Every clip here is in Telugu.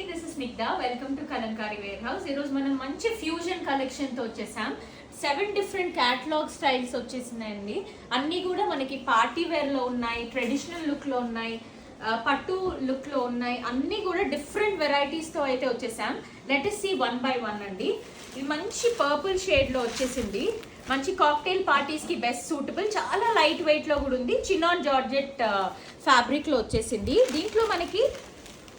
this is Nigda. Welcome to Kalankari Warehouse. ఈ రోజు మనం మంచి ఫ్యూజన్ కలెక్షన్ తో వచ్చేసాం. 7 డిఫరెంట్ కేటలాగ్ స్టైల్స్ వచ్చేసినాయండి. అన్నీ కూడా మనకి పార్టీ వేర్ లో ఉన్నాయి, ట్రెడిషనల్ లుక్ లో ఉన్నాయి, పట్టు లుక్ లో ఉన్నాయి. అన్నీ కూడా డిఫరెంట్ వెరైటీస్ తో అయితే వచ్చేసాం. Let us see one by one అండి. ఇది మంచి పర్పుల్ షేడ్ లో వచ్చేసింది. మంచి కాక్టైల్ పార్టీస్ కి బెస్ట్ సూటబుల్, చాలా లైట్ వెయిట్ లో కూడా ఉంది. చినాన్ జార్జెట్ ఫ్యాబ్రిక్ లో వచ్చేసింది. దీంట్లో మనకి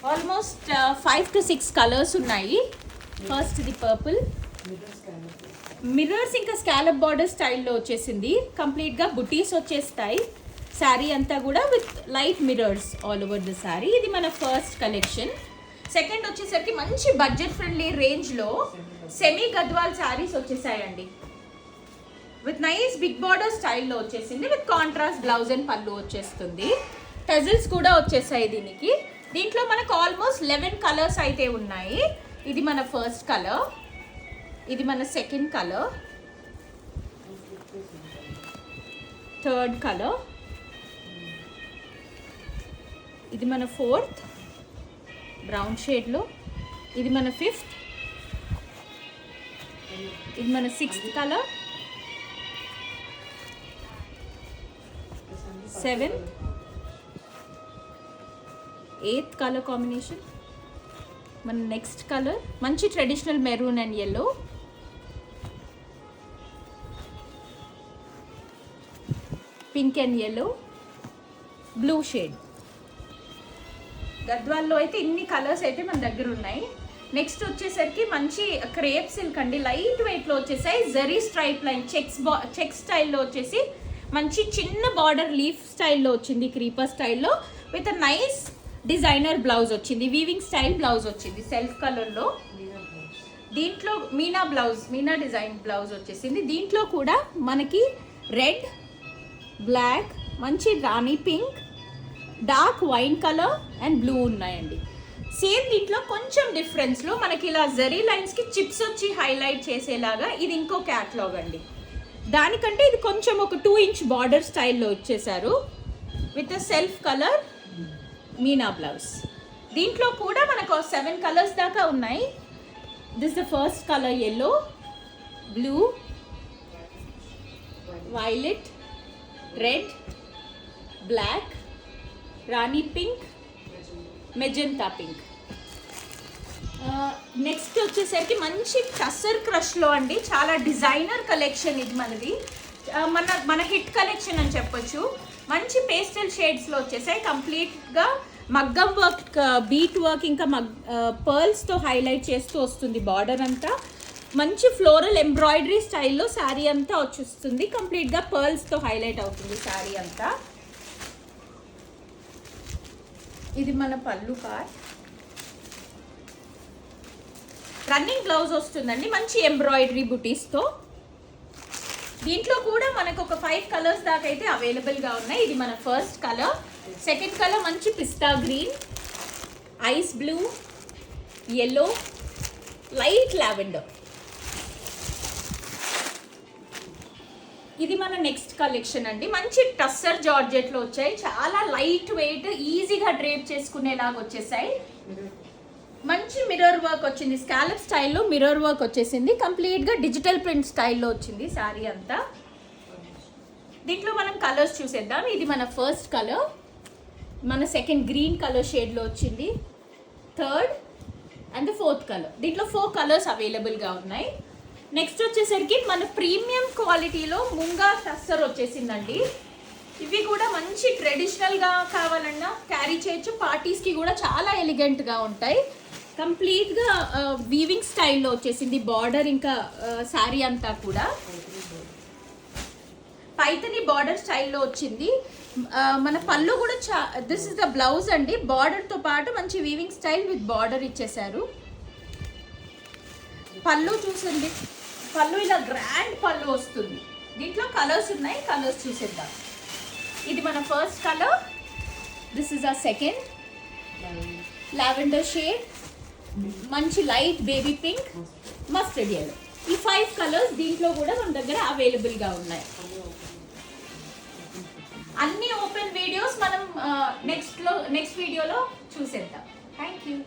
ఆల్మోస్ట్ 5 to 6 కలర్స్ ఉన్నాయి. ఫస్ట్ ఇది పర్పుల్ మిర్రర్స్ ఇంకా స్కాలప్ బార్డర్ స్టైల్లో వచ్చేసింది. కంప్లీట్గా బుటీస్ వచ్చేస్తాయి. శారీ అంతా కూడా with light mirrors all over the sari. ఇది మన ఫస్ట్ కలెక్షన్. సెకండ్ వచ్చేసరికి మంచి బడ్జెట్ ఫ్రెండ్లీ రేంజ్లో సెమీ గద్వాల్ శారీస్ వచ్చేసాయండి. విత్ నైస్ బిగ్ బార్డర్ స్టైల్లో వచ్చేసింది. విత్ కాంట్రాస్ట్ బ్లౌజ్ అండ్ పళ్ళు వచ్చేస్తుంది. టెజిల్స్ కూడా వచ్చేసాయి దీనికి. దీంట్లో మనకు ఆల్మోస్ట్ 11 కలర్స్ అయితే ఉన్నాయి. ఇది మన ఫస్ట్ కలర్, ఇది మన సెకండ్ కలర్, థర్డ్ కలర్, ఇది మన ఫోర్త్ బ్రౌన్ షేడ్లో, ఇది మన ఫిఫ్త్, ఇది మన sixth colour, seventh, eighth colour combination. మన నెక్స్ట్ కలర్ మంచి traditional maroon and yellow, pink and yellow, blue shade. గద్వాల్లో అయితే ఇన్ని కలర్స్ అయితే మన దగ్గర ఉన్నాయి. నెక్స్ట్ వచ్చేసరికి మంచి క్రేప్ సిల్క్ అండి, లైట్ వెయిట్లో వచ్చేసాయి. జరీ స్ట్రైప్ లైన్ చెక్స్ స్టైల్లో వచ్చేసి మంచి చిన్న బార్డర్ లీఫ్ స్టైల్లో వచ్చింది, క్రీపర్ స్టైల్లో విత్ నైస్ డిజైనర్ బ్లౌజ్ వచ్చింది. వీవింగ్ స్టైల్ బ్లౌజ్ వచ్చింది సెల్ఫ్ కలర్లో. దీంట్లో మీనా డిజైన్ బ్లౌజ్ వచ్చేసింది. దీంట్లో కూడా మనకి రెడ్, బ్లాక్, మంచి రాణి pink, dark wine colour and blue ఉన్నాయండి. సేమ్ దీంట్లో కొంచెం డిఫరెన్స్లో మనకి ఇలా జరీ లైన్స్కి చిప్స్ వచ్చి హైలైట్ చేసేలాగా ఇది ఇంకో క్యాట్లాగ్ అండి. దానికంటే ఇది కొంచెం ఒక 2 inch బార్డర్ స్టైల్లో వచ్చేసారు విత్ సెల్ఫ్ కలర్ మీనా బ్లౌజ్. దీంట్లో కూడా మనకు 7 కలర్స్ దాకా ఉన్నాయి. This the first colour yellow, blue, violet, red, black, rani pink, magenta pink. Next వచ్చేసరికి మంచి టసర్ క్రష్లో అండి, చాలా డిజైనర్ కలెక్షన్ ఇది మనది. మన హిట్ కలెక్షన్ అని చెప్పొచ్చు. మంచి పేస్టల్ షేడ్స్లో వచ్చేసాయి. కంప్లీట్గా మగ్గం వర్క్, బీట్ వర్క్ ఇంకా పర్ల్స్తో హైలైట్ చేస్తూ వస్తుంది బార్డర్ అంతా. మంచి ఫ్లోరల్ ఎంబ్రాయిడరీ స్టైల్లో శారీ అంతా వచ్చేస్తుంది. కంప్లీట్గా పర్ల్స్తో హైలైట్ అవుతుంది శారీ అంతా. ఇది మన పళ్ళు పార్ట్. రన్నింగ్ బ్లౌజ్ వస్తుందండి, మంచి ఎంబ్రాయిడరీ బుటీస్తో. దీంట్లో కూడా మనకు ఒక 5 కలర్స్ దాకా అయితే అవైలబుల్గా ఉన్నాయి. ఇది మన ఫస్ట్ కలర్. సెకండ్ కలర్ మంచి పిస్తా green, ice blue, yellow, light lavender. ఇది మన నెక్స్ట్ కలెక్షన్ అండి. మంచి టస్సర్ జార్జెట్లో వచ్చాయి. చాలా లైట్ వెయిట్, ఈజీగా డ్రేప్ చేసుకునేలాగా వచ్చేసాయి. మంచి మిర్రర్ వర్క్ వచ్చింది, స్కాలప్ స్టైల్లో మిర్రర్ వర్క్ వచ్చేసింది. కంప్లీట్గా డిజిటల్ ప్రింట్ స్టైల్లో వచ్చింది శారీ అంతా. దీంట్లో మనం కలర్స్ చూసేద్దాం. ఇది మన ఫస్ట్ కలర్, మన సెకండ్ గ్రీన్ కలర్ షేడ్లో వచ్చింది, థర్డ్ అండ్ ఫోర్త్ కలర్. దీంట్లో 4 కలర్స్ అవైలబుల్గా ఉన్నాయి. నెక్స్ట్ వచ్చేసరికి మన ప్రీమియం క్వాలిటీలో ముంగా టస్సర్ వచ్చేసిందండి. ఇవి కూడా మంచి ట్రెడిషనల్గా కావాలన్నా క్యారీ చేయొచ్చు. పార్టీస్కి కూడా చాలా ఎలిగెంట్గా ఉంటాయి. కంప్లీట్గా వీవింగ్ స్టైల్లో వచ్చేసింది బార్డర్ ఇంకా శారీ అంతా కూడా. పైతని బార్డర్ స్టైల్లో వచ్చింది. మన పళ్ళు కూడా దిస్ ఇస్ ద బ్లౌజ్ అండి. బార్డర్తో పాటు మంచి వీవింగ్ స్టైల్ విత్ బార్డర్ ఇచ్చేసారు. పళ్ళు చూసింది, పళ్ళు ఇలా గ్రాండ్ పళ్ళు వస్తుంది. దీంట్లో కలర్స్ ఉన్నాయి, కలర్స్ చూసేద్దాం. ఇది మన ఫస్ట్ కలర్, దిస్ ఇస్ ఆ సెకండ్ లావెండర్ షేడ్, మంచి light baby pink, mustard yellow. ఈ 5 కలర్స్ దీంట్లో కూడా మన దగ్గర అవైలబుల్గా ఉన్నాయి. అన్ని ఓపెన్ వీడియోస్ మనం నెక్స్ట్ వీడియోలో చూసేద్దాం. Thank you.